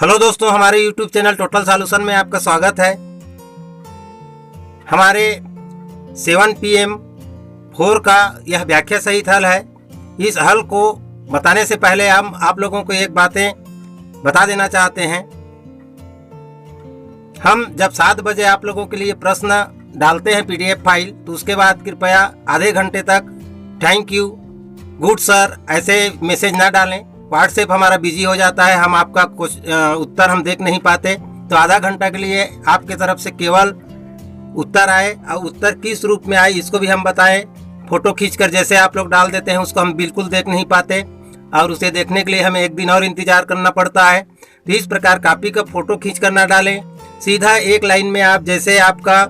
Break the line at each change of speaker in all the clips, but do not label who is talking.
Hello दोस्तों, हमारे YouTube channel total solution में आपका स्वागत है। हमारे 7 PM 4 का यह व्याख्या सहित हल है। इस हल को बताने से पहले हम आप लोगों को एक बातें बता देना चाहते हैं। हम जब 7 बजे आप लोगों के लिए प्रश्न डालते हैं PDF फाइल, तो उसके बाद कृपया आधे घंटे तक थैंक यू, गुड सर ऐसे मैसेज ना डालें। व्हाट्सएप हमारा बिजी हो जाता है, हम आपका कुछ उत्तर हम देख नहीं पाते। तो आधा घंटा के लिए आपके तरफ से केवल उत्तर आए, और उत्तर किस रूप में आए इसको भी हम बताएं। फोटो खींचकर जैसे आप लोग डाल देते हैं उसको हम बिल्कुल देख नहीं पाते, और उसे देखने के लिए हमें एक दिन और इंतजार करना पड़ता है। तो इस प्रकार कॉपी का फोटो खींच कर ना डालें, सीधा एक लाइन में आप जैसे आपका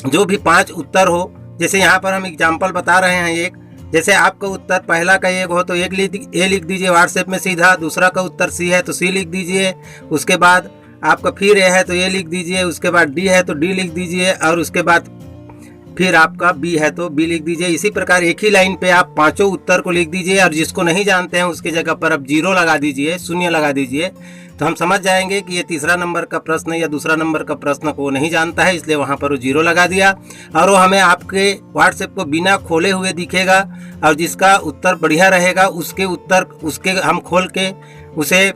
जो भी 5 उत्तर हो, जैसे यहाँ पर हम एग्जाम्पल बता रहे हैं। एक जैसे आपका उत्तर पहला का एक हो तो ए लिख दीजिए व्हाट्सएप में सीधा। दूसरा का उत्तर सी है तो सी लिख दीजिए। उसके बाद आपका फिर ए है तो ए लिख दीजिए। उसके बाद डी है तो डी लिख दीजिए, और उसके बाद फिर आपका बी है तो बी लिख दीजिए। इसी प्रकार एक ही लाइन पे आप 5 उत्तर को लिख दीजिए, और जिसको नहीं जानते हैं उसके जगह पर आप 0 लगा दीजिए, शून्य लगा दीजिए। तो हम समझ जाएंगे कि ये तीसरा नंबर का प्रश्न या दूसरा नंबर का प्रश्न को नहीं जानता है, इसलिए वहाँ पर वो 0 लगा दिया। और वो हमें आपके व्हाट्सएप को बिना खोले हुए दिखेगा, और जिसका उत्तर बढ़िया रहेगा उसके हम खोल के उसे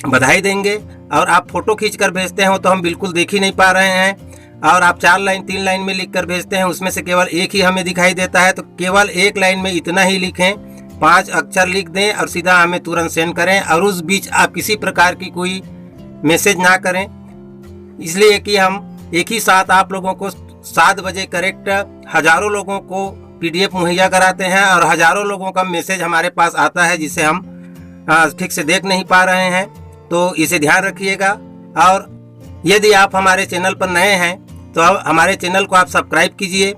बधाई देंगे। और आप फोटो खींच कर भेजते हो तो हम बिल्कुल देख ही नहीं पा रहे हैं, और आप 4 लाइन 3 लाइन में लिख कर भेजते हैं, उसमें से केवल एक ही हमें दिखाई देता है। तो केवल एक लाइन में इतना ही लिखें, 5 अक्षर लिख दें और सीधा हमें तुरंत सेंड करें। और उस बीच आप किसी प्रकार की कोई मैसेज ना करें, इसलिए कि हम एक ही साथ आप लोगों को 7 बजे करेक्ट हजारों लोगों को PDF मुहैया कराते हैं, और हजारों लोगों का मैसेज हमारे पास आता है जिसे हम ठीक से देख नहीं पा रहे हैं। तो इसे ध्यान रखिएगा। और यदि आप हमारे चैनल पर नए हैं तो हमारे चैनल को आप सब्सक्राइब कीजिए,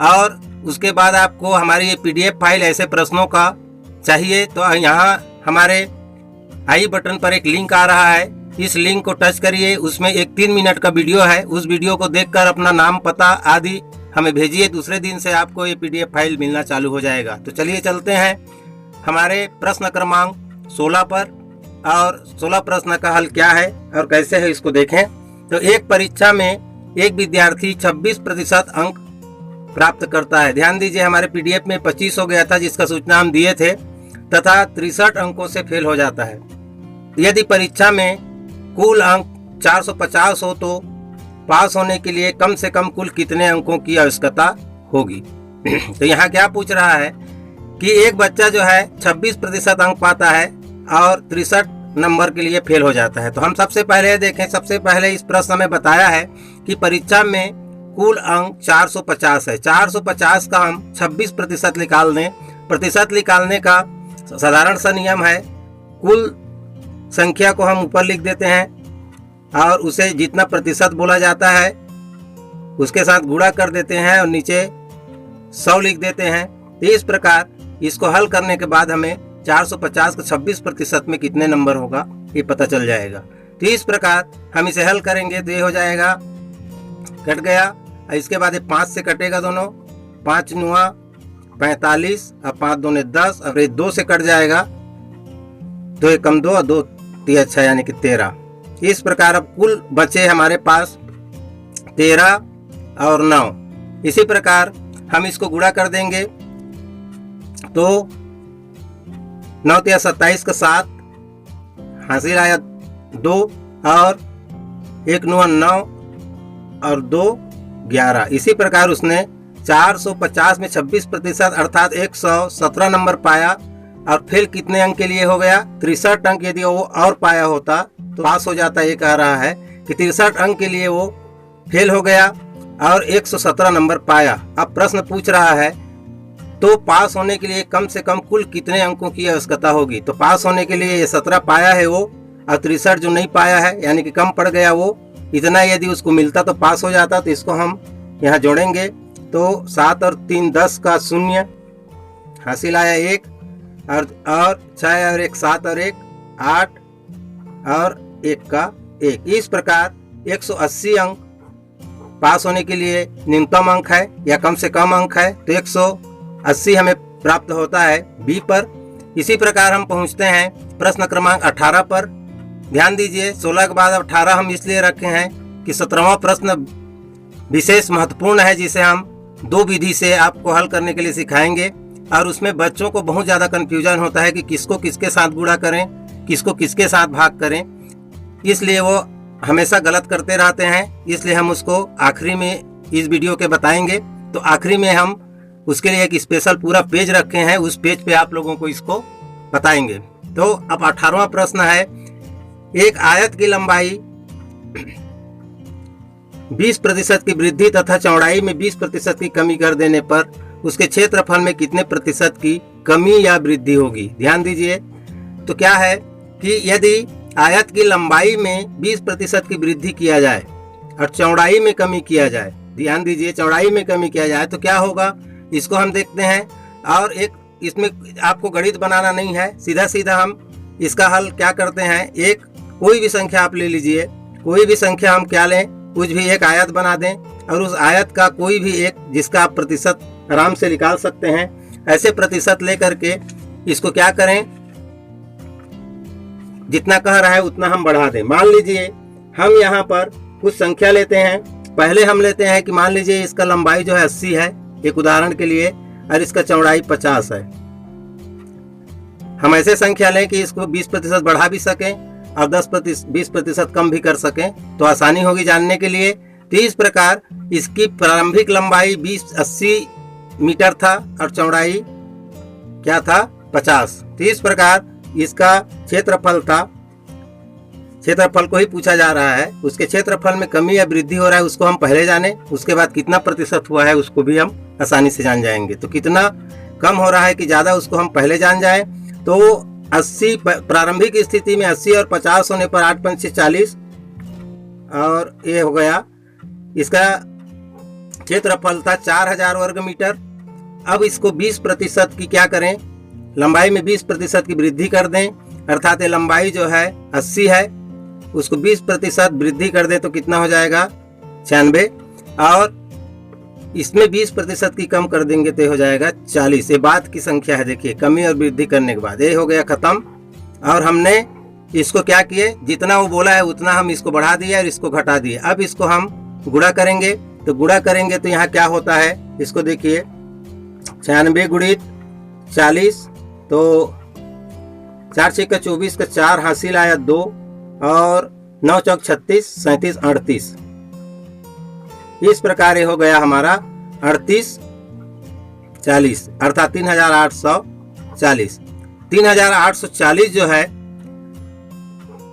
और उसके बाद आपको हमारी ये PDF फाइल ऐसे प्रश्नों का चाहिए तो यहाँ हमारे आई बटन पर एक लिंक आ रहा है, इस लिंक को टच करिए। उसमें एक 3 मिनट का वीडियो है, उस वीडियो को देखकर अपना नाम पता आदि हमें भेजिए। दूसरे दिन से आपको ये PDF फाइल मिलना चालू हो जाएगा। तो चलिए चलते हैं हमारे प्रश्न क्रमांक 16 पर, और 16 प्रश्न का हल क्या है और कैसे है इसको देखें। तो एक परीक्षा में एक विद्यार्थी 26% अंक प्राप्त करता है। ध्यान दीजिए, हमारे PDF में 25 हो गया था जिसका सूचना हम दिए थे, तथा 63 अंकों से फेल हो जाता है। यदि परीक्षा में कुल अंक 450 हो तो पास होने के लिए कम से कम कुल कितने अंकों की आवश्यकता होगी। तो यहाँ क्या पूछ रहा है कि एक बच्चा जो है 26% अंक पाता है और 63 नंबर के लिए फेल हो जाता है। तो हम सबसे पहले देखें, सबसे पहले इस प्रश्न में बताया है कि परीक्षा में कुल अंक 450 है। 450 का हम 26% निकाल दें। प्रतिशत निकालने का साधारण सा नियम है, कुल संख्या को हम ऊपर लिख देते हैं, और उसे जितना प्रतिशत बोला जाता है उसके साथ गुणा कर देते हैं, और नीचे 100 लिख देते हैं। तो इस प्रकार इसको हल करने के बाद हमें 450 का 26% में कितने नंबर होगा ये पता चल जाएगा। तो इस प्रकार हम इसे हल करेंगे तो ये हो जाएगा, कट गया। इसके बाद ये 5 से कटेगा दोनों, 5 9 45 और 5 2 10, और ये 2 से कट जाएगा, 2 एकम 2 और 2 3 6 यानी कि 13। इस प्रकार अब कुल बचे हमारे पास 13 और 9। इसी प्रकार हम इसको गुणा कर देंगे तो 9 3 27 का 7 हासिल आया 2, और 1 9 9 और 2 11। इसी प्रकार उसने 450 में 26% अर्थात 117 नंबर पाया, और फेल कितने अंक के लिए हो गया, 63 अंक। यदि वो और पाया होता तो पास हो जाता। ये कह रहा है कि 63 अंक के लिए वो फेल हो गया और 117 नंबर पाया। अब प्रश्न पूछ रहा है तो पास होने के लिए कम से कम कुल कितने अंकों की आवश्यकता होगी। तो पास होने के लिए ये 17 पाया है वो, और 63 जो नहीं पाया है यानी कि कम पड़ गया वो, इतना यदि उसको मिलता तो पास हो जाता। तो इसको हम यहाँ जोड़ेंगे तो 7 और 3 10 का 0 हासिल आया 1, और 6 और 1 7 और 1 8 और 1 का 1। इस प्रकार 180 अंक पास होने के लिए न्यूनतम अंक है या कम से कम अंक है। तो 180 हमें प्राप्त होता है बी पर। इसी प्रकार हम पहुंचते हैं प्रश्न क्रमांक 18 पर। ध्यान दीजिए 16 के बाद 18 हम इसलिए रखे हैं कि 17वां प्रश्न विशेष महत्वपूर्ण है, जिसे हम 2 विधि से आपको हल करने के लिए सिखाएंगे। और उसमें बच्चों को बहुत ज़्यादा कन्फ्यूजन होता है कि किसको किसके साथ गुणा करें, किसको किसके साथ भाग करें, इसलिए वो हमेशा गलत करते रहते हैं। इसलिए हम उसको आखिरी में इस वीडियो के बताएंगे। तो आखिरी में हम उसके लिए एक स्पेशल पूरा पेज रखे हैं, उस पेज पे आप लोगों को इसको बताएंगे। तो अब 18वां प्रश्न है, एक आयत की लंबाई 20% की वृद्धि तथा चौड़ाई में 20% की कमी कर देने पर उसके क्षेत्रफल में कितने प्रतिशत की कमी या वृद्धि होगी। ध्यान दीजिए, तो क्या है कि यदि आयत की लंबाई में 20% की वृद्धि किया जाए और चौड़ाई में कमी किया जाए, ध्यान दीजिए चौड़ाई में कमी किया जाए तो क्या होगा, इसको हम देखते हैं। और एक इसमें आपको गणित बनाना नहीं है, सीधा सीधा हम इसका हल क्या करते हैं, एक कोई भी संख्या आप ले लीजिए, कोई भी संख्या हम क्या लें, कुछ भी एक आयत बना दें और उस आयत का कोई भी एक जिसका आप प्रतिशत आराम से निकाल सकते हैं, ऐसे प्रतिशत लेकर के इसको क्या करें, जितना कह रहा है उतना हम बढ़ा दें। मान लीजिए हम यहाँ पर कुछ संख्या लेते हैं, पहले हम लेते हैं कि मान लीजिए इसका लंबाई जो है 80 है, एक उदाहरण के लिए, और इसका चौड़ाई 50 है। हम ऐसे संख्या लें कि इसको 20% बढ़ा भी सकें और 20% कम भी कर सकें, तो आसानी होगी जानने के लिए। तो इस प्रकार इसकी प्रारंभिक लंबाई 80 मीटर था और चौड़ाई क्या था, 50। तो इस प्रकार इसका क्षेत्रफल था, क्षेत्रफल को ही पूछा जा रहा है, उसके क्षेत्रफल में कमी या वृद्धि हो रहा है उसको हम पहले जाने, उसके बाद कितना प्रतिशत हुआ है उसको भी हम आसानी से जान जाएंगे। तो कितना कम हो रहा है कि ज़्यादा उसको हम पहले जान जाएं। तो 80 प्रारंभिक स्थिति में 80 और 50 होने पर 8 पंचे 40 और ये हो गया, इसका क्षेत्रफल था 4000 वर्ग मीटर। अब इसको 20% की क्या करें, लंबाई में 20% की वृद्धि कर दें, अर्थात ये लंबाई जो है 80 है, उसको 20% वृद्धि कर दें तो कितना हो जाएगा, 96, और इसमें 20% की कम कर देंगे तो हो जाएगा 40। ये बात की संख्या है, देखिए कमी और वृद्धि करने के बाद ये हो गया खत्म। और हमने इसको क्या किए, जितना वो बोला है उतना हम इसको बढ़ा दिए और इसको घटा दिए। अब इसको हम गुणा करेंगे, तो गुणा करेंगे तो यहाँ क्या होता है, इसको देखिए 96 गुणित 40, तो 4 छक्का 24 का 4 हासिल आया 2 और 9 चौक 36, 37 38। इस प्रकार ये हो गया हमारा 38 40 अर्थात 3840। 3840 जो है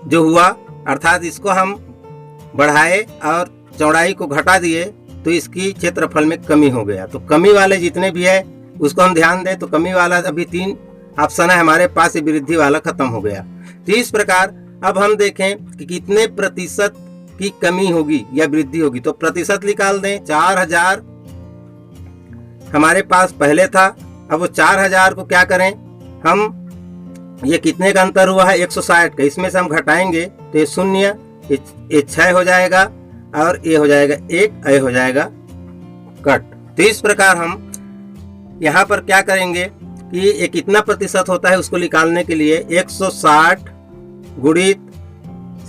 जो हुआ, अर्थात इसको हम बढ़ाए और चौड़ाई को घटा दिए तो इसकी क्षेत्रफल में कमी हो गया। तो कमी वाले जितने भी है उसको हम ध्यान दें, तो कमी वाला अभी 3 ऑप्शन है हमारे पास, वृद्धि वाला खत्म हो गया। तो इस प्रकार अब हम देखें कि कितने प्रतिशत की कमी होगी या वृद्धि होगी, तो प्रतिशत निकाल दें। 4000 हमारे पास पहले था, अब वो 4000 को क्या करें हम, ये कितने का अंतर हुआ है, 160 का, इसमें से हम घटाएंगे तो ये 0, ये 6 हो जाएगा और ये हो जाएगा 1, ये हो जाएगा कट। तो इस प्रकार हम यहाँ पर क्या करेंगे कि ये कितना प्रतिशत होता है उसको निकालने के लिए 160 गुणित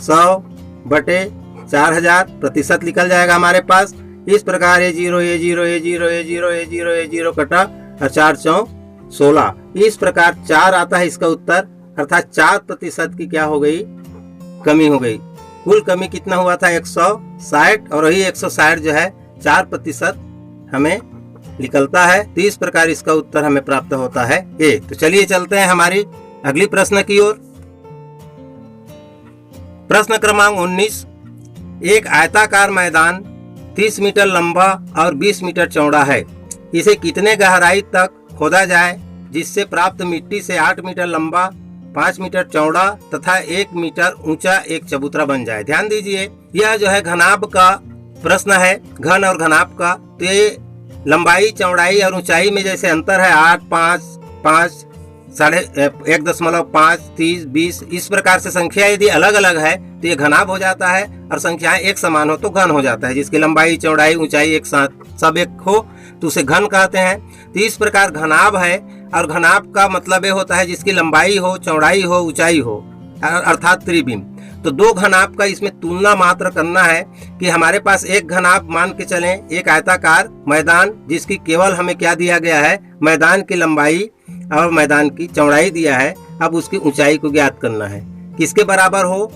100 बटे 4000 प्रतिशत निकल जाएगा हमारे पास। इस प्रकार ये 0 ये 0 ये 0 ये 0 ये 0 ये 0 कटा और 4 चौक 16। इस प्रकार 4 आता है इसका उत्तर, अर्थात 4% की क्या हो गई, कमी हो गई। कुल कमी कितना हुआ था 160, और वही 160 जो है 4% हमें निकलता है। तो इस प्रकार इसका उत्तर हमें प्राप्त होता है ए। तो चलिए चलते हैं हमारी अगली प्रश्न की ओर। प्रश्न क्रमांक 19, एक आयताकार मैदान 30 मीटर लंबा और 20 मीटर चौड़ा है, इसे कितने गहराई तक खोदा जाए जिससे प्राप्त मिट्टी से 8 मीटर लंबा, 5 मीटर चौड़ा तथा 1 मीटर ऊंचा एक चबूतरा बन जाए। ध्यान दीजिए, यह जो है घनाभ का प्रश्न है, घन और घनाभ का। तो ये लंबाई, चौड़ाई और ऊंचाई में जैसे अंतर है 8, 5, 5, 1.5, 30, 20, इस प्रकार से संख्या यदि अलग अलग है तो ये घनाभ हो जाता है, और संख्याएं एक समान हो तो घन हो जाता है। जिसकी लंबाई, चौड़ाई, ऊंचाई एक साथ सब एक हो तो उसे घन कहते हैं। तो इस प्रकार घनाभ है, और घनाभ का मतलब ये होता है जिसकी लंबाई हो, चौड़ाई हो, ऊंचाई हो, अर्थात त्रिविम। तो दो घनाभ का इसमें तुलना मात्र करना है कि हमारे पास एक घनाभ मान के चलें, एक आयताकार मैदान जिसकी केवल हमें क्या दिया गया है, मैदान की लंबाई और मैदान की चौड़ाई दिया है। अब उसकी ऊंचाई को ज्ञात करना है, किसके बराबर हो,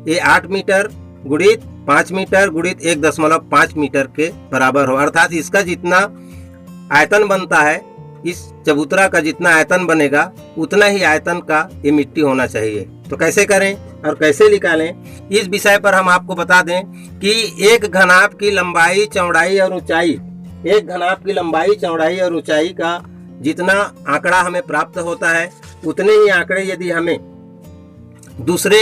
ये 8 मीटर गुणित 5 मीटर गुणित 1.5 मीटर के बराबर हो, अर्थात इसका जितना आयतन बनता है, इस चबूतरा का जितना आयतन बनेगा उतना ही आयतन का ये मिट्टी होना चाहिए। तो कैसे करें और कैसे निकालें, इस विषय पर हम आपको बता दें कि एक घनाभ की लंबाई चौड़ाई और ऊंचाई, एक घनाभ की लंबाई चौड़ाई और ऊंचाई का जितना आंकड़ा हमें प्राप्त होता है उतने ही आंकड़े यदि हमें दूसरे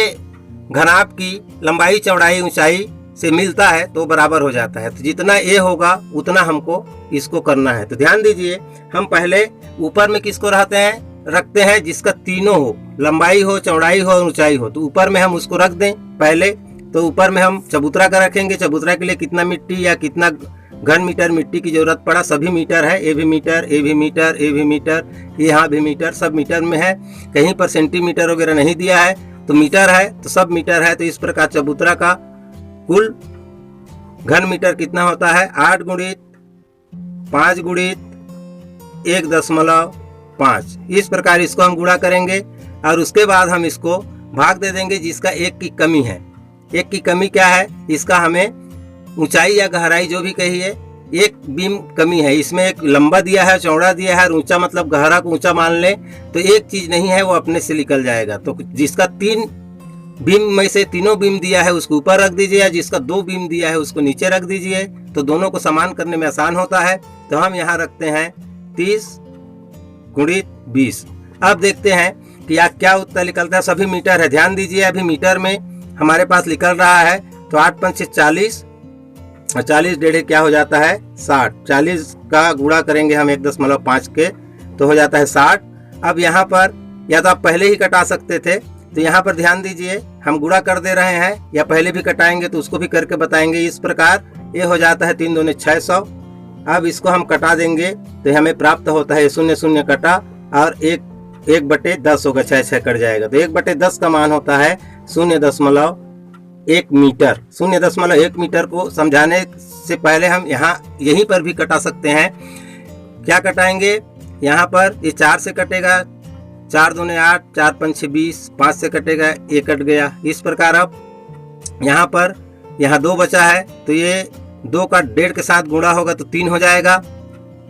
घनाभ की लंबाई चौड़ाई ऊंचाई से मिलता है तो बराबर हो जाता है। तो जितना ए होगा उतना हमको इसको करना है। तो ध्यान दीजिए, हम पहले ऊपर में किसको रखते हैं, जिसका तीनों हो, लंबाई हो, चौड़ाई हो और ऊंचाई हो, तो ऊपर में हम उसको रख दें पहले। तो ऊपर में हम चबूतरा का रखेंगे, चबूतरा के लिए कितना मिट्टी या कितना घन मीटर मिट्टी की जरूरत पड़ा, सभी मीटर है, ए भी मीटर, ए भी मीटर, ए भी मीटर, यहाँ भी मीटर, सब मीटर में है, कहीं पर सेंटीमीटर वगैरह नहीं दिया है, तो मीटर है तो सब मीटर है। तो इस प्रकार चबूतरा का कुल घन मीटर कितना होता है, 8 गुणित 5 गुणित 1.5, इस प्रकार इसको हम गुणा करेंगे और उसके बाद हम इसको भाग दे देंगे जिसका एक की कमी है। एक की कमी क्या है, इसका हमें ऊंचाई या गहराई जो भी कहिए, एक बीम कमी है, इसमें एक लंबा दिया है, चौड़ा दिया है और ऊंचा मतलब गहरा को ऊंचा मान ले, तो एक चीज नहीं है वो अपने से निकल जाएगा। तो जिसका 3 बीम में से तीनों बीम दिया है उसको ऊपर रख दीजिए, या जिसका 2 बीम दिया है उसको नीचे रख दीजिए, तो दोनों को समान करने में आसान होता है। तो हम यहाँ रखते हैं 30 गुणित 20। अब देखते हैं कि यहाँ क्या उत्तर निकलता है, सभी मीटर है, ध्यान दीजिए अभी मीटर में हमारे पास निकल रहा है। तो 8 पंचे 40 और 40 डेढ़े क्या हो जाता है 60, 40 का गुणा करेंगे हम 1.5 के तो हो जाता है 60। अब यहाँ पर या तो आप पहले ही कटा सकते थे, तो यहाँ पर ध्यान दीजिए हम गुणा कर दे रहे हैं, या पहले भी कटाएंगे तो उसको भी करके बताएंगे। इस प्रकार ये हो जाता है 3 दूने 600। अब इसको हम कटा देंगे तो हमें प्राप्त होता है 0 0 कटा और 1/10 होगा, 6 कट जाएगा, तो 1/10 का मान होता है 0.1 मीटर। 0.1 मीटर को समझाने से पहले हम यहाँ यहीं पर भी कटा सकते हैं। क्या कटाएंगे, यहाँ पर ये 4 से कटेगा, 4 दूने 8, 4 पंचे 20, 5 से कटेगा, 1 कट गया। इस प्रकार अब यहाँ पर यहाँ 2 बचा है, तो ये 2 का 1.5 के साथ गुणा होगा तो 3 हो जाएगा,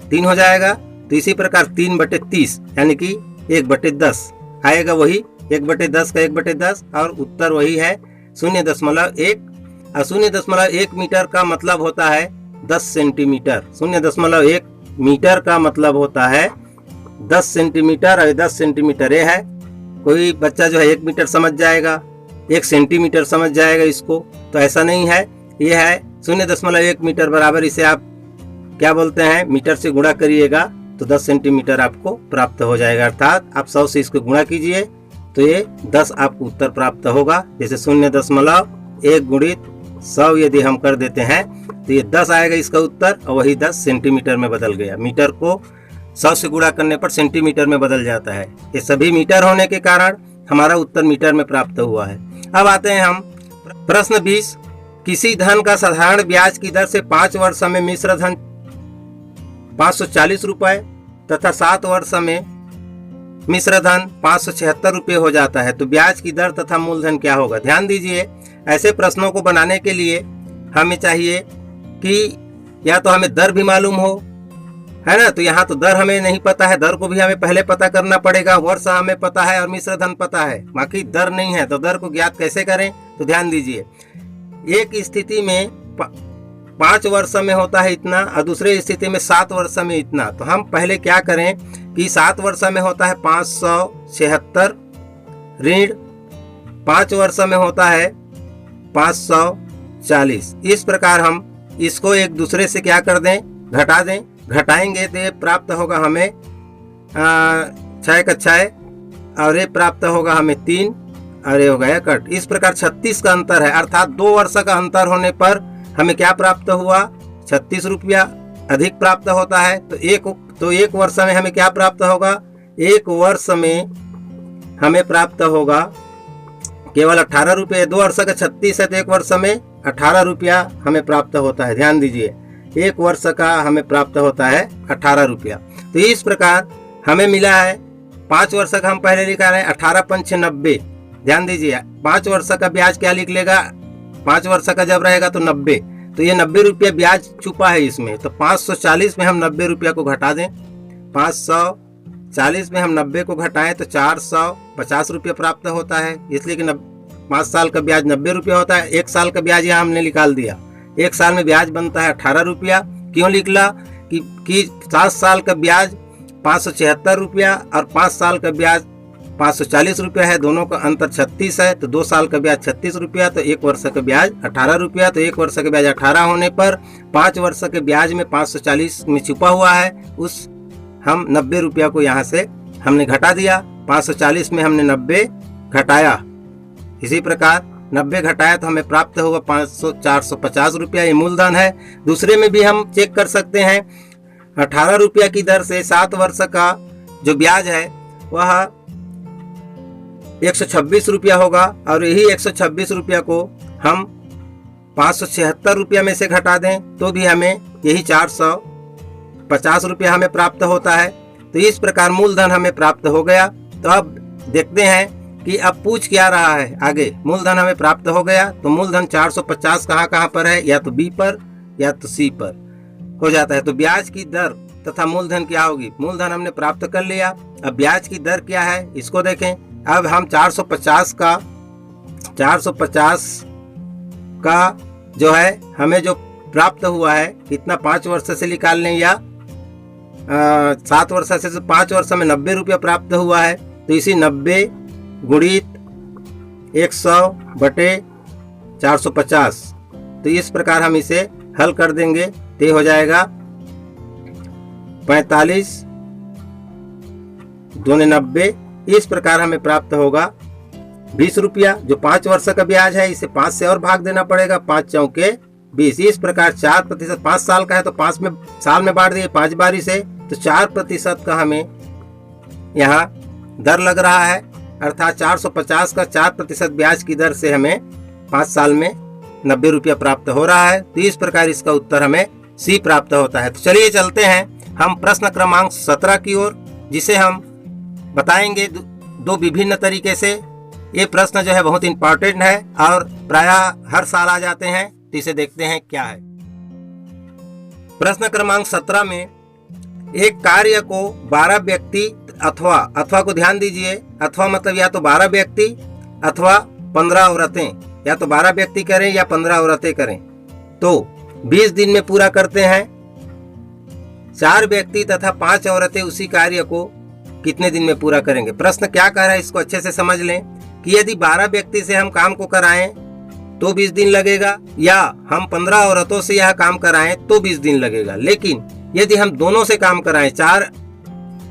3 हो जाएगा। तो इसी प्रकार 3/30 यानी कि 1/10 आएगा, वही 1/10 का 1/10 और उत्तर वही है 0.1। और 0.1 मीटर का मतलब होता है 10 सेंटीमीटर। 0.1 मीटर का मतलब होता है 10 सेंटीमीटर, और 10 सेंटीमीटर ये है। कोई बच्चा जो है 1 मीटर समझ जाएगा, 1 सेंटीमीटर समझ जाएगा इसको, तो ऐसा नहीं है, ये है 0.1 मीटर बराबर, इसे आप क्या बोलते हैं, मीटर से गुणा करिएगा तो 10 सेंटीमीटर आपको प्राप्त हो जाएगा। अर्थात आप 100 से इसको गुणा कीजिए तो ये 10 आपको उत्तर प्राप्त होगा। जैसे 0.1 गुणित 100 यदि हम कर देते हैं तो ये 10 आएगा इसका उत्तर, और वही 10 सेंटीमीटर में बदल गया। मीटर को 100 से गुणा करने पर सेंटीमीटर में बदल जाता है। ये सभी मीटर होने के कारण हमारा उत्तर मीटर में प्राप्त हुआ है। अब आते हैं हम प्रश्न 20। किसी धन का साधारण ब्याज की दर से 5 वर्ष में मिश्र धन 540 रुपए तथा 7 वर्ष में मिश्र धन 576 रुपये हो जाता है, तो ब्याज की दर तथा मूलधन क्या होगा। ध्यान दीजिए, ऐसे प्रश्नों को बनाने के लिए हमें चाहिए कि या तो हमें दर भी मालूम हो, है ना, तो यहाँ तो दर हमें नहीं पता है, दर को भी हमें पहले पता करना पड़ेगा। वर्ष हमें पता है और मिश्र धन पता है, बाकी दर नहीं है, तो दर को ज्ञात कैसे करें। तो ध्यान दीजिए, एक स्थिति में 5 वर्ष में होता है इतना और दूसरे स्थिति में 7 वर्ष में इतना। तो हम पहले क्या करें कि 7 वर्ष में होता है 576 ऋण 5 वर्ष में होता है 540। इस प्रकार हम इसको एक दूसरे से क्या कर दें, घटा दें। घटाएंगे तो ये प्राप्त होगा हमें 6 का 6 और ये प्राप्त होगा हमें 3 और ये हो गया कट। इस प्रकार 36 का अंतर है, अर्थात 2 वर्ष का अंतर होने पर हमें क्या प्राप्त हुआ, 36 रुपया अधिक प्राप्त होता है। तो एक वर्ष में हमें क्या प्राप्त होगा, एक वर्ष में हमें प्राप्त होगा केवल 18 रुपये। 2 वर्ष का 36 है तो 1 वर्ष में 18 रुपया हमें प्राप्त होता है। ध्यान दीजिए, 1 वर्ष का हमें प्राप्त होता है 18 रुपया। तो इस प्रकार हमें मिला है 5 वर्ष का हम पहले लिखा है 18 पंच 90। ध्यान दीजिए, 5 वर्ष का ब्याज क्या लिख लेगा, 5 वर्ष का जब रहेगा तो 90, तो ये 90 रुपया ब्याज छुपा है इसमें। तो 540 में हम 90 रुपया को घटा दें, 540 में हम 90 को घटाएं तो 450 रुपया प्राप्त होता है। इसलिए कि 5 साल का ब्याज 90 रुपया होता है। 1 साल का ब्याज यहाँ हमने निकाल दिया। 1 साल में ब्याज बनता है 18 रुपया। क्यों निकला कि 7 साल का ब्याज 576 रुपया और 5 साल का ब्याज 540 रुपया है, दोनों का अंतर 36 है। तो 2 साल का ब्याज 36 रुपया, तो 1 वर्ष का ब्याज 18 रुपया। तो 1 वर्ष का ब्याज 18 होने पर 5 वर्ष के ब्याज में 540 में छुपा हुआ है, उस हम 90 रुपया को यहाँ से हमने घटा दिया। 540 में हमने 90 घटाया, इसी प्रकार 90 घटाया तो हमें प्राप्त हुआ 450 रुपया। ये मूलधन है। दूसरे में भी हम चेक कर सकते हैं, 18 रुपया की दर से 7 वर्ष का जो ब्याज है वह 126 रुपया होगा, और यही 126 रुपया को हम 576 रुपया में से घटा दें तो भी हमें यही 450 रुपया हमें प्राप्त होता है। तो इस प्रकार मूलधन हमें प्राप्त हो गया। तो अब देखते हैं कि अब पूछ क्या रहा है आगे। मूलधन हमें प्राप्त हो गया, तो मूलधन 450 कहाँ पर है, या तो बी पर या तो सी पर हो जाता है। तो ब्याज की दर तथा मूलधन क्या होगी, मूलधन हमने प्राप्त कर लिया। अब ब्याज की दर क्या है इसको देखें। अब हम 450 का जो है हमें जो प्राप्त हुआ है कितना, 5 वर्ष से निकाल लें या 7 वर्ष से, तो 5 वर्ष में 90 रुपया प्राप्त हुआ है। तो इसी 90 गुणित 100 बटे 450, तो इस प्रकार हम इसे हल कर देंगे तो ये हो जाएगा 45 दूने 90। इस प्रकार हमें प्राप्त होगा 20 रुपया। जो 5 वर्ष का ब्याज है इसे 5 से और भाग देना पड़ेगा, 5 चौके 20। इस प्रकार 4%, 5 साल का है तो 5 में साल में बांट दिए 5 बारी से, तो 4% का हमें यहाँ दर लग रहा है। अर्थात 450 का 4% ब्याज की दर से हमें 5 साल में 90 रुपया प्राप्त हो रहा है। तो इस प्रकार इसका उत्तर हमें सी प्राप्त होता है। तो चलिए चलते हैं हम प्रश्न क्रमांक 17 की ओर, जिसे हम बताएंगे दो विभिन्न तरीके से। ये प्रश्न जो है बहुत इंपॉर्टेंट है और प्रायः हर साल आ जाते हैं, तो इसे देखते हैं क्या है। प्रश्न क्रमांक 17 में एक कार्य को 12 व्यक्ति अथवा को ध्यान दीजिए, अथवा मतलब या तो 12 व्यक्ति अथवा 15 औरतें, या तो 12 व्यक्ति करें या 15 औरतें करें, तो 20 दिन में पूरा करते हैं। 4 व्यक्ति तथा 5 औरतें उसी कार्य को कितने दिन में पूरा करेंगे। प्रश्न क्या कह रहा है इसको अच्छे से समझ लें कि यदि 12 व्यक्ति से हम काम को कराएं तो 20 दिन लगेगा, या हम 15 औरतों से यह काम कराएं तो 20 दिन लगेगा। लेकिन यदि हम दोनों से काम कराएं, 4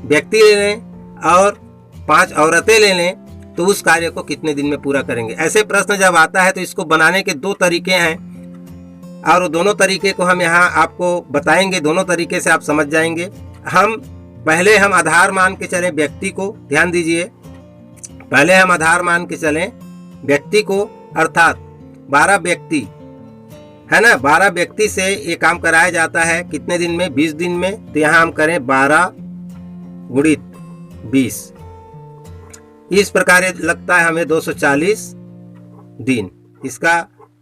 व्यक्ति ले लें और 5 औरतें ले लें, तो उस कार्य को कितने दिन में पूरा करेंगे। ऐसे प्रश्न जब आता है तो इसको बनाने के 2 तरीके हैं, और दोनों तरीके को हम यहाँ आपको बताएंगे। दोनों तरीके से आप समझ जाएंगे। पहले हम आधार मान के चलें व्यक्ति को, ध्यान दीजिए, पहले हम आधार मान के चलें व्यक्ति को, अर्थात 12 व्यक्ति है ना, 12 व्यक्ति से ये काम कराया जाता है कितने दिन में, 20 दिन में। तो यहाँ हम करें 12 गुणित 20, इस प्रकार लगता है हमें 240 दिन इसका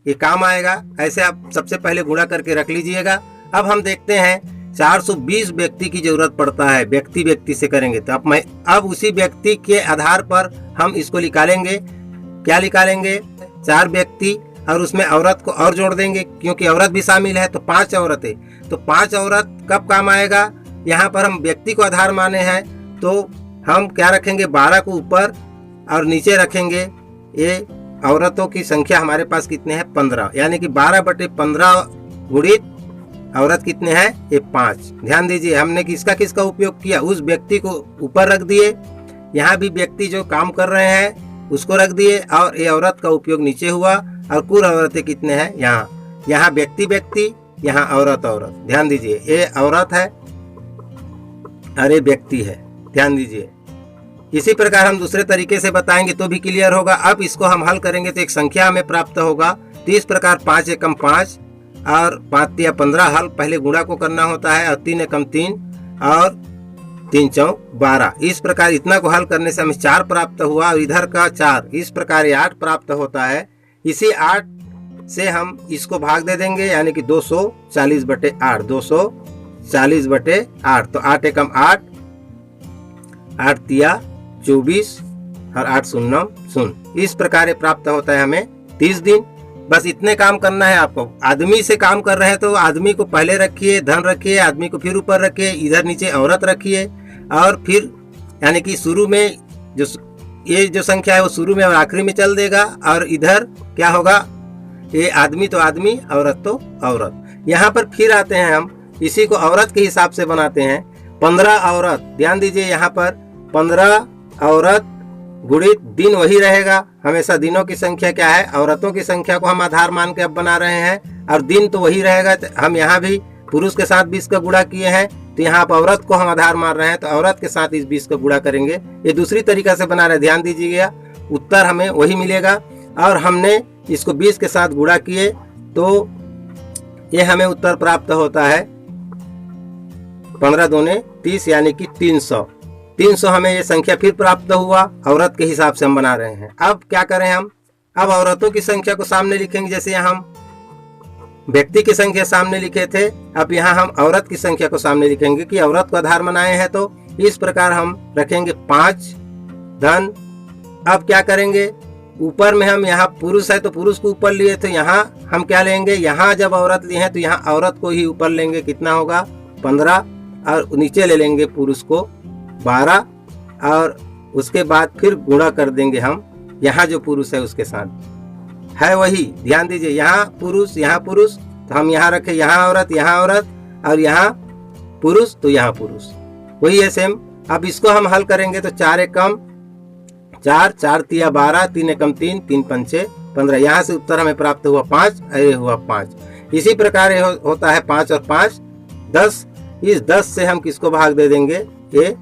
ये काम आएगा। ऐसे आप सबसे पहले गुणा करके रख लीजिएगा। अब हम देखते हैं 420 व्यक्ति की जरूरत पड़ता है, व्यक्ति से करेंगे तो अब उसी व्यक्ति के आधार पर हम इसको निकालेंगे। क्या निकालेंगे, 4 व्यक्ति और उसमें औरत को और जोड़ देंगे क्योंकि औरत भी शामिल है, तो 5 औरतें। तो 5 औरत कब काम आएगा, यहाँ पर हम व्यक्ति को आधार माने हैं तो हम क्या रखेंगे, 12 को ऊपर और नीचे रखेंगे। ये औरतों की संख्या हमारे पास कितने हैं, 15, यानी कि 12 बटे 15 गुणित औरत कितने हैं, ये 5। ध्यान दीजिए हमने किसका उपयोग किया, उस व्यक्ति को ऊपर रख दिए, यहाँ भी व्यक्ति जो काम कर रहे हैं उसको रख दिए, और ये औरत का उपयोग नीचे हुआ। और कुल औरतें कितने हैं, यहाँ व्यक्ति, यहाँ औरत। ध्यान दीजिए ये औरत है और ये व्यक्ति है, ध्यान दीजिए इसी प्रकार हम दूसरे तरीके से बताएंगे तो भी क्लियर होगा। अब इसको हम हल करेंगे तो एक संख्या हमें प्राप्त होगा। तो इस प्रकार 5 एकम 5 और 5 तिया 15 हल पहले गुणा को करना होता है, और 3 एकम 3 और 3 चौक 12। इस प्रकार इतना को हल करने से हमें 4 प्राप्त हुआ, और इधर का 4, इस प्रकार ये 8 प्राप्त होता है। इसी 8 से हम इसको भाग दे देंगे, यानी कि 240/8, 240/8। तो 8 एकम 8, 8 तिया 24 और 8 शून्य 0। इस प्रकार ये प्राप्त होता है हमें 30 दिन। बस इतने काम करना है आपको। आदमी से काम कर रहे हैं तो आदमी को पहले रखिए, धन रखिए, आदमी को फिर ऊपर रखिए, इधर नीचे औरत रखिए, और फिर यानी कि शुरू में ये जो संख्या है वो शुरू में और आखिरी में चल देगा, और इधर क्या होगा, ये आदमी तो आदमी, औरत तो औरत। यहाँ पर फिर आते हैं हम, इसी को औरत के हिसाब से बनाते हैं। 15 औरत, ध्यान दीजिए यहाँ पर 15 औरत गुणित दिन वही रहेगा। हमेशा दिनों की संख्या क्या है, औरतों की संख्या को हम आधार मान के अब बना रहे हैं, और दिन तो वही रहेगा। हम यहाँ भी पुरुष के साथ 20 का गुणा किए हैं, तो यहाँ पर औरत को हम आधार मान रहे हैं, तो औरत के साथ इस 20 का गुणा करेंगे। ये दूसरी तरीका से बना रहे हैं, ध्यान दीजिएगा। उत्तर हमें वही मिलेगा, और हमने इसको 20 के साथ गुणा किए तो ये हमें उत्तर प्राप्त होता है 15 दूने 30, यानी कि 300। 300 हमें ये संख्या फिर प्राप्त हुआ, औरत के हिसाब से हम बना रहे हैं। अब क्या करें हम, अब औरतों की संख्या को सामने लिखेंगे। जैसे यहाँ हम व्यक्ति की संख्या सामने लिखे थे, अब यहाँ हम औरत की संख्या को सामने लिखेंगे कि औरत को आधार बनाए हैं। तो इस प्रकार हम रखेंगे 5 धन। अब क्या करेंगे, ऊपर में हम यहाँ पुरुष है तो पुरुष को ऊपर लिए, तो यहाँ हम क्या लेंगे, यहाँ जब औरत लिए हैं तो यहाँ औरत को ही ऊपर लेंगे। कितना होगा 15, और नीचे ले लेंगे पुरुष को 12, और उसके बाद फिर गुणा कर देंगे हम यहाँ जो पुरुष है उसके साथ है वही। ध्यान दीजिए, यहाँ पुरुष तो हम यहाँ रखे, यहाँ औरत, और यहाँ पुरुष तो यहाँ पुरुष, वही है सेम। अब इसको हम हल करेंगे तो 4 एकम 4, 4 तिया 12, 3 एकम 3, 3 पंचे 15। यहाँ से उत्तर हमें प्राप्त हुआ 5, ये हुआ 5। इसी प्रकार होता है 5 और 5 10। इस 10 से हम किसको भाग दे देंगे, ये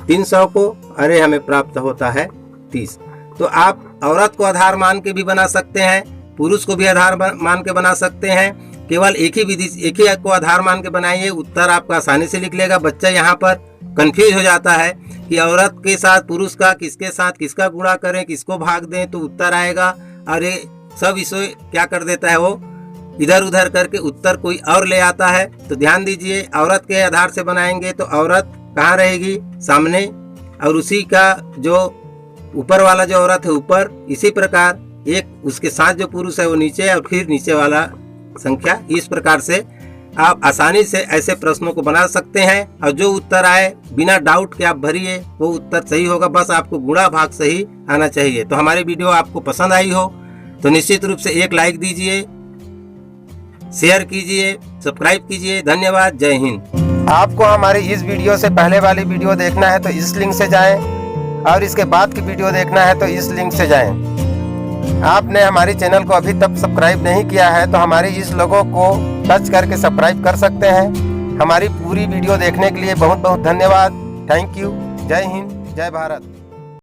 300 को, अरे हमें प्राप्त होता है 30। तो आप औरत को आधार मान के भी बना सकते हैं, पुरुष को भी आधार मान के बना सकते हैं। केवल एक ही विधि, एक ही को आधार मान के बनाइए, उत्तर आपका आसानी से लिख लेगा। बच्चा यहाँ पर कंफ्यूज हो जाता है कि औरत के साथ पुरुष का किसके साथ किसका गुणा करें, किसको भाग दें तो उत्तर आएगा, और ये सब इसे क्या कर देता है, वो इधर उधर करके उत्तर कोई और ले आता है। तो ध्यान दीजिए, औरत के आधार से बनाएंगे तो औरत कहाँ रहेगी, सामने, और उसी का जो ऊपर वाला जो औरत है ऊपर। इसी प्रकार एक उसके साथ जो पुरुष है वो नीचे, और फिर नीचे वाला संख्या। इस प्रकार से आप आसानी से ऐसे प्रश्नों को बना सकते हैं, और जो उत्तर आए बिना डाउट के आप भरिए, वो उत्तर सही होगा। बस आपको गुणा भाग सही आना चाहिए। तो हमारी वीडियो आपको पसंद आई हो तो निश्चित रूप से एक लाइक दीजिए, शेयर कीजिए, सब्सक्राइब कीजिए। धन्यवाद, जय हिंद। आपको हमारी इस वीडियो से पहले वाली वीडियो देखना है तो इस लिंक से जाएं, और इसके बाद की वीडियो देखना है तो इस लिंक से जाएं। आपने हमारे चैनल को अभी तक सब्सक्राइब नहीं किया है तो हमारे इस लोगो को टच करके सब्सक्राइब कर सकते हैं। हमारी पूरी वीडियो देखने के लिए बहुत बहुत धन्यवाद। Thank you. जय हिंद, जय भारत।